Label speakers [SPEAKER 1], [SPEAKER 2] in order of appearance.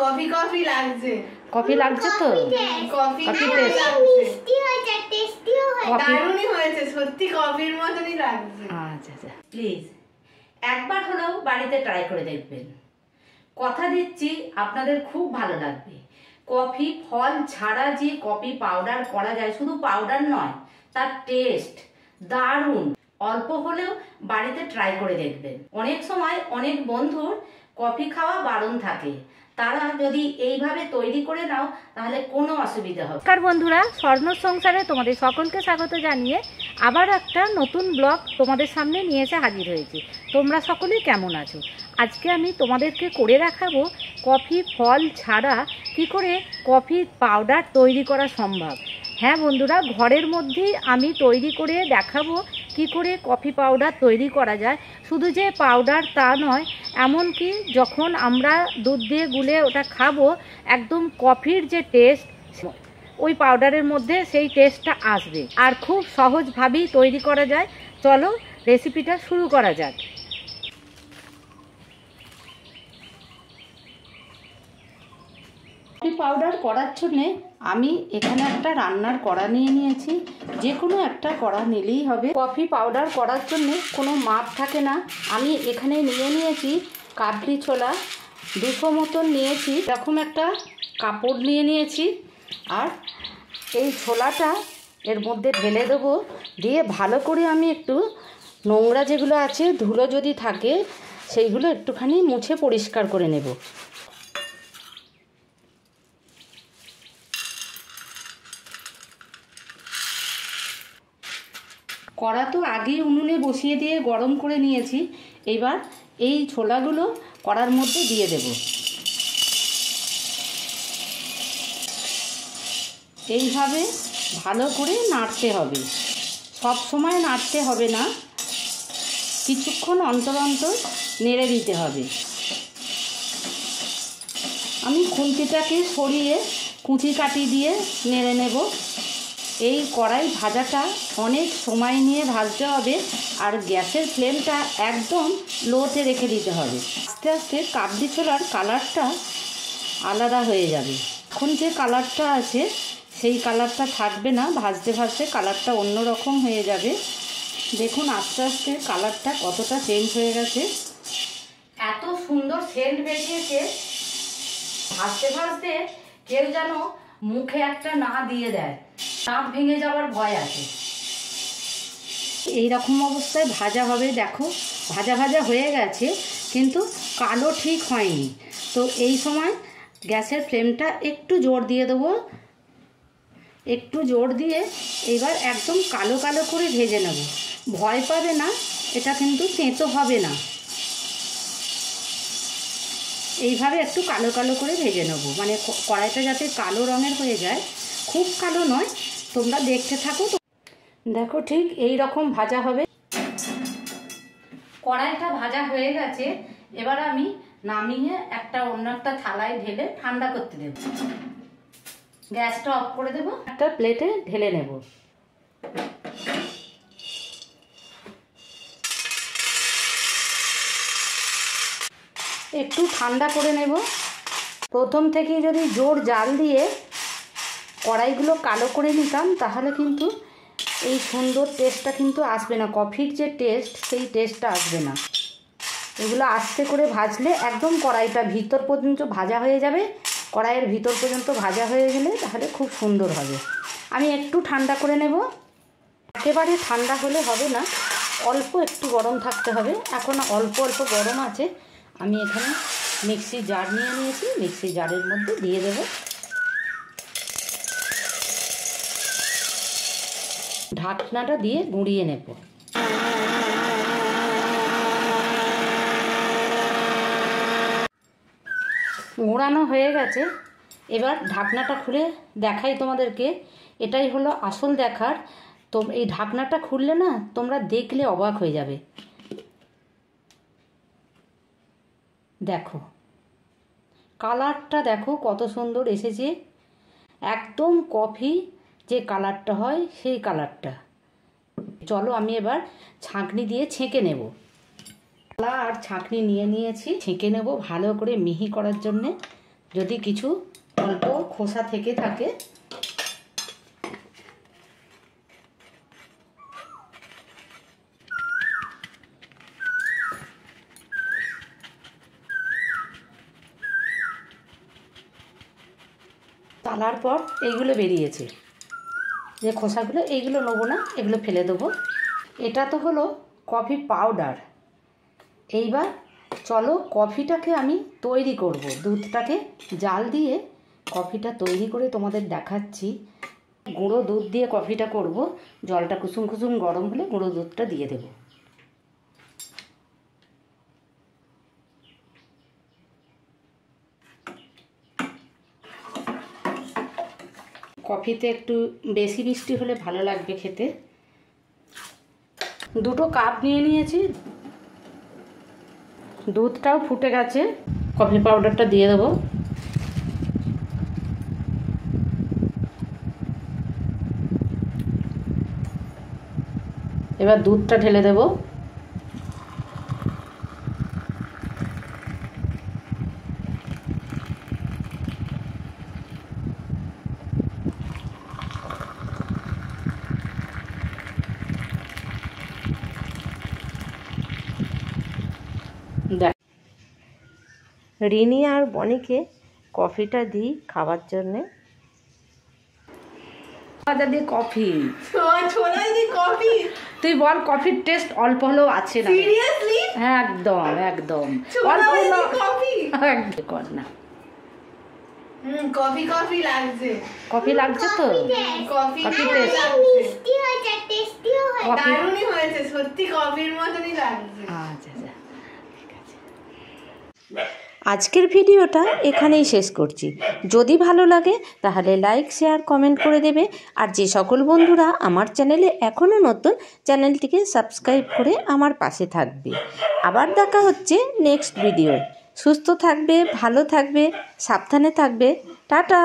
[SPEAKER 1] Coffee coffee লাগছে।
[SPEAKER 2] Coffee লাগছে তো?
[SPEAKER 1] কফি
[SPEAKER 2] টেস্ট
[SPEAKER 3] মিষ্টি হয়েছে, টেস্টিও হয়েছে।
[SPEAKER 1] দারুণই হয়েছে, সত্যি কফির মতনই লাগছে।
[SPEAKER 2] আচ্ছা আচ্ছা, প্লিজ একবার হলেও বাড়িতে ট্রাই করে দেখবেন। কথা দিচ্ছি আপনাদের খুব ভালো লাগবে। কফি ফল ছাড়া যে কফি পাউডার করা যায়, শুধু পাউডার নয়, তার টেস্ট দারুণ। অল্প হলেও বাড়িতে ট্রাই করে দেখবেন। অনেক সময় অনেক বন্ধুর কফি খাওয়া বারণ থাকে, তারা যদি এইভাবে তৈরি করে নাও তাহলে কোনো অসুবিধা হবে। নমস্কার বন্ধুরা, স্বর্ণ সংসারে তোমাদের সকলকে স্বাগত জানিয়ে আবার একটা নতুন ব্লগ তোমাদের সামনে নিয়ে এসে হাজির হয়েছি। তোমরা সকলেই কেমন আছো? আজকে আমি তোমাদেরকে করে দেখাবো কফি ফল ছাড়া কি করে কফি পাউডার তৈরি করা সম্ভব। হ্যাঁ বন্ধুরা, ঘরের মধ্যেই আমি তৈরি করে দেখাবো কি করে কফি পাউডার তৈরি করা যায়। শুধু যে পাউডার তা নয়, এমনকি যখন আমরা দুধ দিয়ে গুলে ওটা খাবো, একদম কফির যে টেস্ট ওই পাউডারের মধ্যে সেই টেস্টটা আসবে। আর খুব সহজভাবেই তৈরি করা যায়। চলো রেসিপিটা শুরু করা যাক। কফি পাউডার করার জন্যে আমি এখানে একটা রান্নার কড়া নিয়ে নিয়েছি। যে কোনো একটা কড়া নিলেই হবে। কফি পাউডার করার জন্যে কোনো মাপ থাকে না। আমি এখানে নিয়ে নিয়েছি কাবলি ছোলা 200 মতন নিয়েছি। এরকম একটা কাপড় নিয়ে নিয়েছি, আর এই ছোলাটা এর মধ্যে ঢেলে দেবো। দিয়ে ভালো করে আমি একটু নোংরা যেগুলো আছে, ধুলো যদি থাকে সেইগুলো একটুখানি মুছে পরিষ্কার করে নেব। কড়া তো আগেই উনুনে বসিয়ে দিয়ে গরম করে নিয়েছি। এবার এই ছোলাগুলো কড়ার মধ্যে দিয়ে দেব। এইভাবে ভালো করে নাড়তে হবে। সব সময় নাড়তে হবে না, কিছুক্ষণ অন্তর অন্তর নেড়ে দিতে হবে। আমি খুন্তিটাকে সরিয়ে কুচি কাটি দিয়ে নেড়ে নেব। এই কড়াই ভাজাটা অনেক সময় নিয়ে ভাজতে হবে, আর গ্যাসের ফ্লেমটা একদম লোতে রেখে দিতে হবে। আস্তে আস্তে কাবলি ছোলার কালারটা আলাদা হয়ে যাবে। এখন যে কালারটা আছে সেই কালারটা থাকবে না, ভাজতে ভাজতে কালারটা অন্যরকম হয়ে যাবে। দেখুন আস্তে আস্তে কালারটা কতটা চেঞ্জ হয়ে গেছে। এত সুন্দর সেন্ট বেরিয়েছে, ভাজতে ভাজতে কেউ যেন মুখে একটা না দিয়ে দেয়, দাঁত ভেঙে যাওয়ার ভয় আছে। এই রকম অবস্থায় ভাজা হবে। দেখো ভাজা ভাজা হয়ে গেছে, কিন্তু কালো ঠিক হয়নি। তো এই সময় গ্যাসের ফ্লেমটা একটু জোর দিয়ে দেবো। একটু জোর দিয়ে এবার একদম কালো কালো করে ভেজে নেব। ভয় পাবে না, এটা কিন্তু তেঁতো হবে না। এইভাবে একটু কালো কালো করে ভেজে নেব, মানে কড়াইটা যাতে কালো রঙের হয়ে যায়, খুব কালো নয়। তোমরা দেখতে থাকো। দেখো ঠিক এই রকম ভাজা হবে। কড়াইটা ভাজা হয়ে গেছে। এবার আমি নামিয়ে অন্য একটা থালায় ঢেলে ঠান্ডা করতে দেব। গ্যাসটা অফ করে দেব, একটা প্লেটে ঢেলে নেব। একটু ঠান্ডা করে নেব। প্রথম থেকে যদি জোর জাল দিয়ে কড়াইগুলো কালো করে নিতাম, তাহলে কিন্তু এই সুন্দর টেস্টটা কিন্তু আসবে না। কফির যে টেস্ট, সেই টেস্টটা আসবে না। এগুলো আস্তে করে ভাজলে একদম কড়াইটা ভিতর পর্যন্ত ভাজা হয়ে যাবে। কড়াইয়ের ভিতর পর্যন্ত ভাজা হয়ে গেলে তাহলে খুব সুন্দর হবে। আমি একটু ঠান্ডা করে নেব। একেবারে ঠান্ডা হলে হবে না, অল্প একটু গরম থাকতে হবে। এখন অল্প অল্প গরম আছে। আমি এখানে মিক্সি জার নিয়ে নিয়েছি, মিক্সি জারের মধ্যে দিয়ে দেব। ঢাকনাটা দিয়ে গুঁড়িয়ে নেব। গুঁড়ানো হয়ে গেছে। এবার ঢাকনাটা খুলে দেখাই তোমাদেরকে। এটাই হলো আসল দেখার। তো এই ঢাকনাটা খুললে না, তোমরা দেখলে অবাক হয়ে যাবে। দেখো কালারটা, দেখো কত সুন্দর এসেছে। একদম কফি যে কালারটা হয় সেই কালারটা। চলো আমি এবার ছাঁকনি দিয়ে ছেঁকে নেব। কলা আর ছাঁকনি নিয়ে নিয়েছি, ছেঁকে নেব ভালো করে মিহি করার জন্যে। যদি কিছু অল্প খোসা থেকে থাকে তালার পর এইগুলো বেরিয়েছে যে খোসাগুলো, এইগুলো নেবো না, এগুলো ফেলে দেবো। এটা তো হলো কফি পাউডার। এইবার চলো কফিটাকে আমি তৈরি করব। দুধটাকে জাল দিয়ে কফিটা তৈরি করে তোমাদের দেখাচ্ছি। গুঁড়ো দুধ দিয়ে কফিটা করব। জলটা কুসুম কুসুম গরম হলে গুঁড়ো দুধটা দিয়ে দেব। কফিতে একটু বেশি মিষ্টি হলে ভালো লাগবে খেতে। 2 কাপ নিয়ে নিয়েছি। দুধটাও ফুটে গেছে, কফি পাউডারটা দিয়ে দেবো। এবার দুধটা ঢেলে দেবো।
[SPEAKER 4] রিনি আর বনিকে কফিটা দিই খাবার জন্যে।
[SPEAKER 2] দিয়ে কফি,
[SPEAKER 1] ছোলা দিদি কফি,
[SPEAKER 2] তুই বল কফির টেস্ট অল্প হলেও আছে না?
[SPEAKER 1] সিরিয়াসলি?
[SPEAKER 2] হ্যাঁ একদম একদম
[SPEAKER 1] ছোলা
[SPEAKER 2] অল্প
[SPEAKER 1] দিদি
[SPEAKER 2] হলেও
[SPEAKER 1] কফি।
[SPEAKER 2] একদম কর না।
[SPEAKER 1] কফি কফি লাগছে।
[SPEAKER 2] কফি লাগছে তো?
[SPEAKER 1] Coffee
[SPEAKER 2] coffee
[SPEAKER 1] coffee
[SPEAKER 2] taste।
[SPEAKER 1] লাগছে।
[SPEAKER 3] মিষ্টি হয়েছে টেস্টিও হয়েছে
[SPEAKER 2] কফি
[SPEAKER 1] দারুণই হয়েছে, সত্যি কফির মতনই লাগছে।
[SPEAKER 2] আচ্ছা আচ্ছা ঠিক আছে।
[SPEAKER 4] আজকের ভিডিওটা এখানেই শেষ করছি। যদি ভালো লাগে তাহলে লাইক শেয়ার কমেন্ট করে দেবে। আর যে সকল বন্ধুরা আমার চ্যানেলে এখনও নতুন, চ্যানেলটিকে সাবস্ক্রাইব করে আমার পাশে থাকবে। আবার দেখা হচ্ছে নেক্সট ভিডিও। সুস্থ থাকবে, ভালো থাকবে, সাবধানে থাকবে। টাটা।